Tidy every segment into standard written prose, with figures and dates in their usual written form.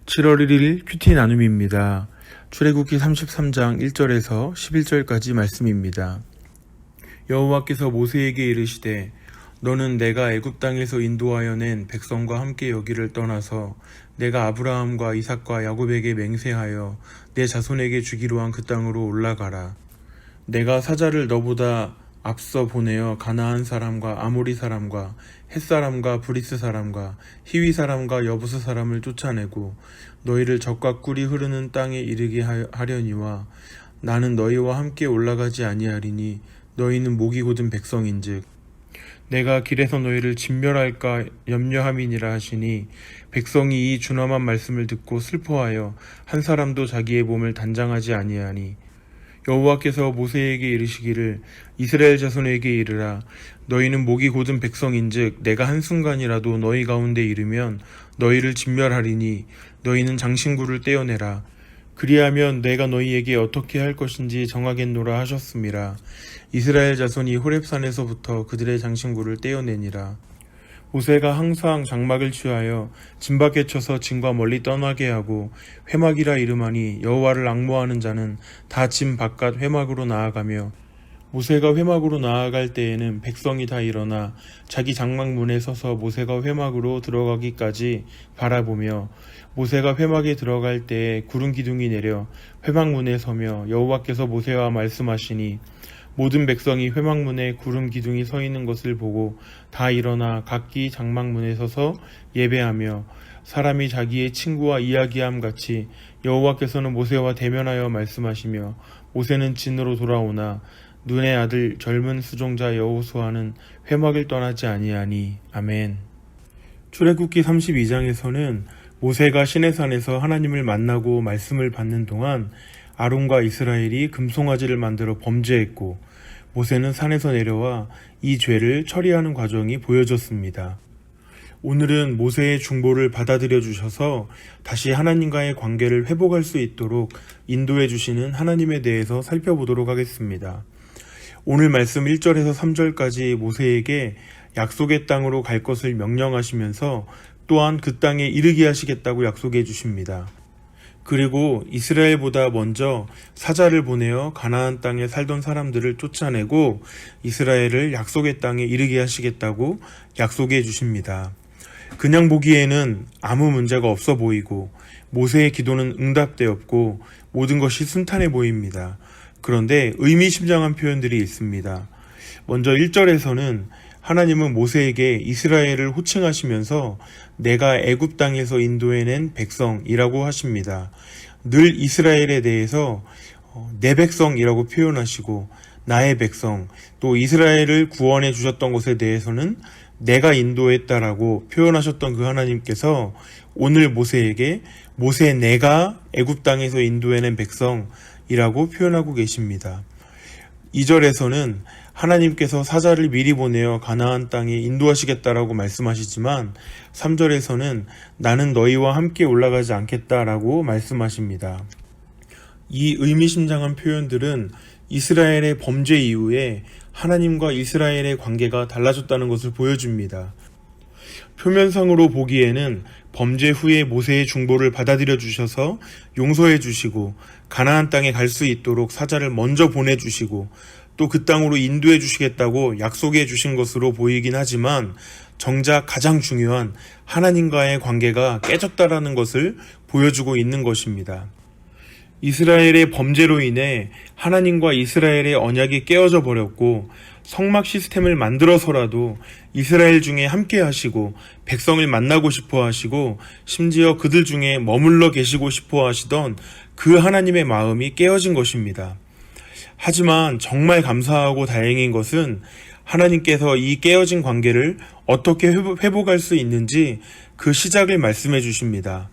7월 1일 큐티 나눔입니다. 출애굽기 33장 1절에서 11절까지 말씀입니다. 여호와께서 모세에게 이르시되 너는 내가 애굽 땅에서 인도하여 낸 백성과 함께 여기를 떠나서 내가 아브라함과 이삭과 야곱에게 맹세하여 내 자손에게 주기로 한 그 땅으로 올라가라. 내가 사자를 너보다 앞서 보내어 가나안 사람과 아모리 사람과 헷 사람과 브리스 사람과 히위 사람과 여부스 사람을 쫓아내고 너희를 적과 꿀이 흐르는 땅에 이르게 하려니와 나는 너희와 함께 올라가지 아니하리니 너희는 목이 곧은 백성인즉 내가 길에서 너희를 진멸할까 염려함이니라 하시니 백성이 이 준엄한 말씀을 듣고 슬퍼하여 한 사람도 자기의 몸을 단장하지 아니하니 여호와께서 모세에게 이르시기를 이스라엘 자손에게 이르라. 너희는 목이 곧은 백성인즉 내가 한순간이라도 너희 가운데 이르면 너희를 진멸하리니 너희는 장신구를 떼어내라. 그리하면 내가 너희에게 어떻게 할 것인지 정하겠노라 하셨음이라. 이스라엘 자손이 호렙산에서부터 그들의 장신구를 떼어내니라. 모세가 항상 장막을 취하여 진 밖에 쳐서 진과 멀리 떠나게 하고 회막이라 이름하니 여호와를 앙모하는 자는 다 진 바깥 회막으로 나아가며 모세가 회막으로 나아갈 때에는 백성이 다 일어나 자기 장막 문에 서서 모세가 회막으로 들어가기까지 바라보며 모세가 회막에 들어갈 때에 구름 기둥이 내려 회막 문에 서며 여호와께서 모세와 말씀하시니 모든 백성이 회막문에 구름 기둥이 서 있는 것을 보고 다 일어나 각기 장막문에 서서 예배하며 사람이 자기의 친구와 이야기함 같이 여호와께서는 모세와 대면하여 말씀하시며 모세는 진으로 돌아오나 눈의 아들 젊은 수종자 여호수아는 회막을 떠나지 아니하니. 아멘. 출애굽기 32장에서는 모세가 시내산에서 하나님을 만나고 말씀을 받는 동안 아론과 이스라엘이 금송아지를 만들어 범죄했고 모세는 산에서 내려와 이 죄를 처리하는 과정이 보여졌습니다. 오늘은 모세의 중보를 받아들여 주셔서 다시 하나님과의 관계를 회복할 수 있도록 인도해 주시는 하나님에 대해서 살펴보도록 하겠습니다. 오늘 말씀 1절에서 3절까지 모세에게 약속의 땅으로 갈 것을 명령하시면서 또한 그 땅에 이르게 하시겠다고 약속해 주십니다. 그리고 이스라엘보다 먼저 사자를 보내어 가나안 땅에 살던 사람들을 쫓아내고 이스라엘을 약속의 땅에 이르게 하시겠다고 약속해 주십니다. 그냥 보기에는 아무 문제가 없어 보이고 모세의 기도는 응답되었고 모든 것이 순탄해 보입니다. 그런데 의미심장한 표현들이 있습니다. 먼저 1절에서는 하나님은 모세에게 이스라엘을 호칭하시면서 내가 애굽 땅에서 인도해낸 백성이라고 하십니다. 늘 이스라엘에 대해서 내 백성이라고 표현하시고 나의 백성, 또 이스라엘을 구원해 주셨던 것에 대해서는 내가 인도했다라고 표현하셨던 그 하나님께서 오늘 모세에게 모세 내가 애굽 땅에서 인도해낸 백성이라고 표현하고 계십니다. 2절에서는 하나님께서 사자를 미리 보내어 가나안 땅에 인도하시겠다라고 말씀하시지만 3절에서는 나는 너희와 함께 올라가지 않겠다라고 말씀하십니다. 이 의미심장한 표현들은 이스라엘의 범죄 이후에 하나님과 이스라엘의 관계가 달라졌다는 것을 보여줍니다. 표면상으로 보기에는 범죄 후에 모세의 중보를 받아들여 주셔서 용서해 주시고 가나안 땅에 갈 수 있도록 사자를 먼저 보내주시고 또 그 땅으로 인도해 주시겠다고 약속해 주신 것으로 보이긴 하지만 정작 가장 중요한 하나님과의 관계가 깨졌다라는 것을 보여주고 있는 것입니다. 이스라엘의 범죄로 인해 하나님과 이스라엘의 언약이 깨어져 버렸고 성막 시스템을 만들어서라도 이스라엘 중에 함께 하시고 백성을 만나고 싶어 하시고 심지어 그들 중에 머물러 계시고 싶어 하시던 그 하나님의 마음이 깨어진 것입니다. 하지만 정말 감사하고 다행인 것은 하나님께서 이 깨어진 관계를 어떻게 회복할 수 있는지 그 시작을 말씀해 주십니다.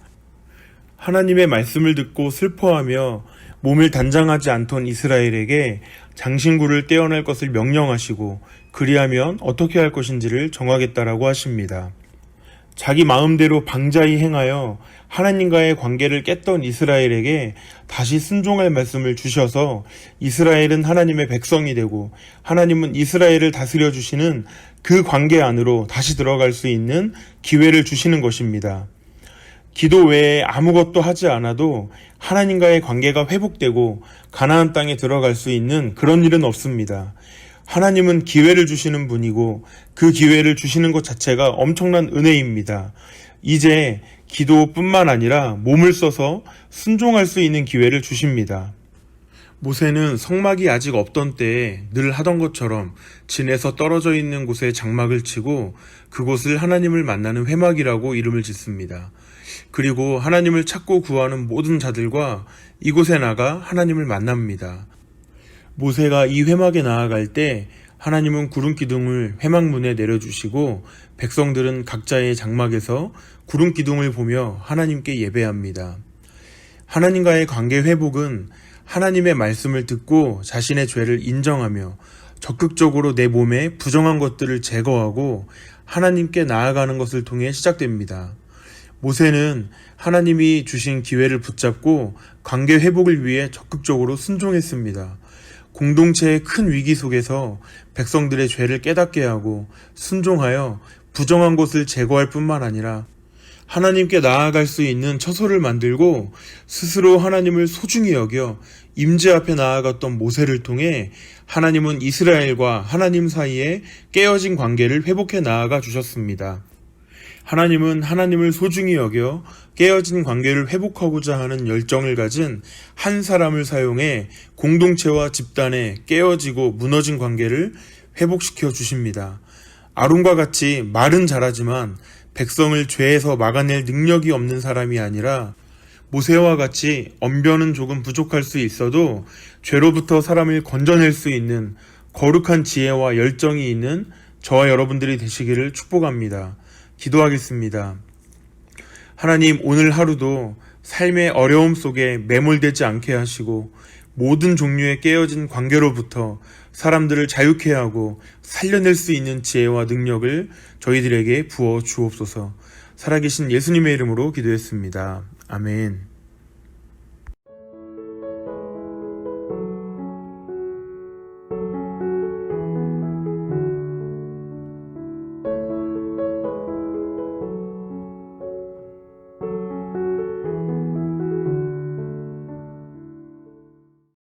하나님의 말씀을 듣고 슬퍼하며 몸을 단장하지 않던 이스라엘에게 장신구를 떼어낼 것을 명령하시고 그리하면 어떻게 할 것인지를 정하겠다라고 하십니다. 자기 마음대로 방자히 행하여 하나님과의 관계를 깼던 이스라엘에게 다시 순종할 말씀을 주셔서 이스라엘은 하나님의 백성이 되고 하나님은 이스라엘을 다스려 주시는 그 관계 안으로 다시 들어갈 수 있는 기회를 주시는 것입니다. 기도 외에 아무것도 하지 않아도 하나님과의 관계가 회복되고 가나안 땅에 들어갈 수 있는 그런 일은 없습니다. 하나님은 기회를 주시는 분이고 그 기회를 주시는 것 자체가 엄청난 은혜입니다. 이제 기도뿐만 아니라 몸을 써서 순종할 수 있는 기회를 주십니다. 모세는 성막이 아직 없던 때에 늘 하던 것처럼 진에서 떨어져 있는 곳에 장막을 치고 그곳을 하나님을 만나는 회막이라고 이름을 짓습니다. 그리고 하나님을 찾고 구하는 모든 자들과 이곳에 나가 하나님을 만납니다. 모세가 이 회막에 나아갈 때 하나님은 구름 기둥을 회막 문에 내려주시고 백성들은 각자의 장막에서 구름 기둥을 보며 하나님께 예배합니다. 하나님과의 관계 회복은 하나님의 말씀을 듣고 자신의 죄를 인정하며 적극적으로 내 몸에 부정한 것들을 제거하고 하나님께 나아가는 것을 통해 시작됩니다. 모세는 하나님이 주신 기회를 붙잡고 관계 회복을 위해 적극적으로 순종했습니다. 공동체의 큰 위기 속에서 백성들의 죄를 깨닫게 하고 순종하여 부정한 것을 제거할 뿐만 아니라 하나님께 나아갈 수 있는 처소를 만들고 스스로 하나님을 소중히 여겨 임재 앞에 나아갔던 모세를 통해 하나님은 이스라엘과 하나님 사이에 깨어진 관계를 회복해 나아가 주셨습니다. 하나님은 하나님을 소중히 여겨 깨어진 관계를 회복하고자 하는 열정을 가진 한 사람을 사용해 공동체와 집단의 깨어지고 무너진 관계를 회복시켜 주십니다. 아론과 같이 말은 잘하지만 백성을 죄에서 막아낼 능력이 없는 사람이 아니라 모세와 같이 언변은 조금 부족할 수 있어도 죄로부터 사람을 건져낼 수 있는 거룩한 지혜와 열정이 있는 저와 여러분들이 되시기를 축복합니다. 기도하겠습니다. 하나님, 오늘 하루도 삶의 어려움 속에 매몰되지 않게 하시고 모든 종류의 깨어진 관계로부터 사람들을 자유케 하고 살려낼 수 있는 지혜와 능력을 저희들에게 부어 주옵소서. 살아계신 예수님의 이름으로 기도했습니다. 아멘.